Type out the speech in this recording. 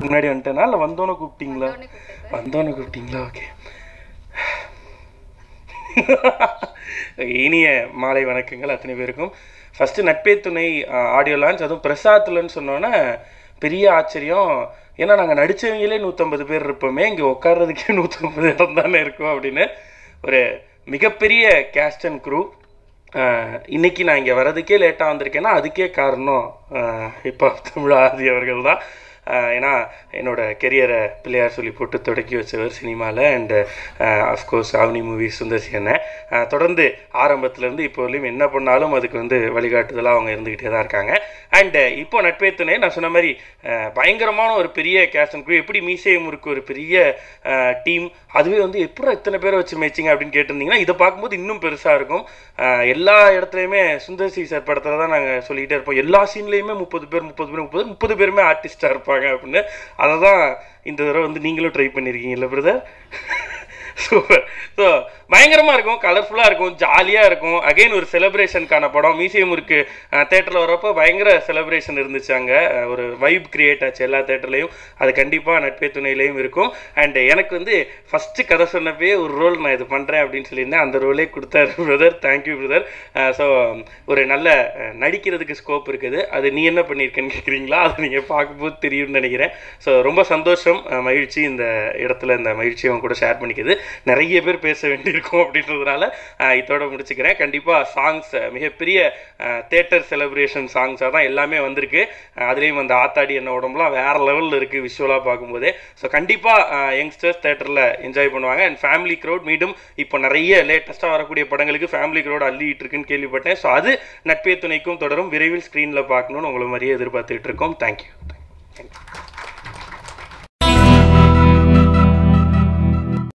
முன்னாடி வந்துட்டேனா இல்லை வந்தோன்னு கூப்பிட்டீங்களா? வந்தோன்னு கூப்பிட்டீங்களா? ஓகே. இனிய மாலை வணக்கங்கள் அத்தனை பேருக்கும். ஃபஸ்ட்டு நட்பே துணை ஆடியோ லான்ச், அதுவும் பிரசாத்துலன்னு சொன்னோன்னே பெரிய ஆச்சரியம். ஏன்னா நாங்கள் நடித்தவங்களே 150 பேர் இருப்போமே, இங்கே உட்கார்றதுக்கே 150 இடம் தானே இருக்கும் அப்படின்னு ஒரு மிகப்பெரிய கேஸ்ட் அண்ட் க்ரூ. இன்றைக்கி நான் இங்கே வர்றதுக்கே லேட்டாக வந்திருக்கேன்னா அதுக்கே காரணம் இப்போ தமிழ் ஆதி அவர்கள் தான். ஏன்னா என்னோடய கெரியரை பிள்ளையார் சொல்லி போட்டு தொடக்கி வச்சவர் சினிமாவில். And of course Avani movie Sundar C அண்ணன் தொடர்ந்து ஆரம்பத்துலேருந்து இப்போ வரையும் என்ன பண்ணாலும் அதுக்கு வழிகாட்டுதலாக அவங்க இருந்துக்கிட்டே தான் இருக்காங்க. அண்டு இப்போ நட்பே துணை நான் சொன்ன மாதிரி பயங்கரமான ஒரு பெரிய கேஸ்ட் அண்ட் க்ரூ. எப்படி மீசை முறுக்கு ஒரு பெரிய டீம், அதுவே எப்படி எத்தனை பேரை வச்சு மேய்ச்சிங்க அப்படின்னு கேட்டிருந்தீங்கன்னா இதை பார்க்கும்போது இன்னும் பெருசாக இருக்கும். எல்லா இடத்துலையுமே சுந்தர்சி சார் படத்தில் தான் நாங்கள் சொல்லிக்கிட்டே இருப்போம், எல்லா சீன்லேயுமே 30 பேருமே ஆர்டிஸ்டாக இருப்பாங்க அப்படின்னு. அதை தான் இந்த தடவை நீங்களும் ட்ரை பண்ணியிருக்கீங்கல்ல பிரதர்? சூப்பர். ஸோ பயங்கரமாக இருக்கும், கலர்ஃபுல்லாக இருக்கும், ஜாலியாக இருக்கும். அகெயின் ஒரு செலிப்ரேஷனுக்கான படம். மியூசியம் இருக்குது தேட்டரில் வரப்போ பயங்கர செலிப்ரேஷன் இருந்துச்சு. அங்கே ஒரு வைப் கிரியேட் ஆச்சு எல்லா தேட்டர்லேயும். அது கண்டிப்பாக நட்பே துணையிலையும் இருக்கும். அண்ட் எனக்கு ஃபஸ்ட்டு கதை சொன்னப்பே ஒரு ரோல் நான் இது பண்ணுறேன் அப்படின்னு சொல்லியிருந்தேன், அந்த ரோலே கொடுத்தாரு பிரதர். Thank you brother. ஸோ ஒரு நல்ல நடிக்கிறதுக்கு ஸ்கோப் இருக்குது. அது நீ என்ன பண்ணியிருக்கேன்னு கேட்குறீங்களா? அதை நீங்கள் பார்க்கும்போது தெரியும்னு நினைக்கிறேன். ஸோ ரொம்ப சந்தோஷம், மகிழ்ச்சி இந்த இடத்துல இந்த மகிழ்ச்சியை அவங்க கூட ஷேர் பண்ணிக்குது. நிறைய பேர் பேச வேண்டியிருக்கும் அப்படின்றதுனால இதோட முடிச்சுக்கிறேன். கண்டிப்பாக சாங்ஸ் மிகப்பெரிய தேட்டர் செலிப்ரேஷன் சாங்ஸாக தான் எல்லாமே வந்திருக்கு. அதுலேயும் அந்த ஆத்தாடி என்ன உடம்புலாம் வேறு லெவலில் இருக்குது விஷுவலாக பார்க்கும்போதே. ஸோ கண்டிப்பாக யங்ஸ்டர்ஸ் தேட்டரில் என்ஜாய் பண்ணுவாங்க. அண்ட் ஃபேமிலி க்ரௌட் மீண்டும் இப்போ நிறைய லேட்டஸ்ட்டாக வரக்கூடிய படங்களுக்கு ஃபேமிலி க்ரௌட் அள்ளிட்டு இருக்குன்னு கேள்விப்பட்டேன். ஸோ அது நட்பே துணைக்கும் தொடரும். விரைவில் ஸ்க்ரீனில் பார்க்கணுன்னு உங்களை மாதிரியே எதிர்பார்த்துக்கிட்டு இருக்கோம். தேங்க்யூ.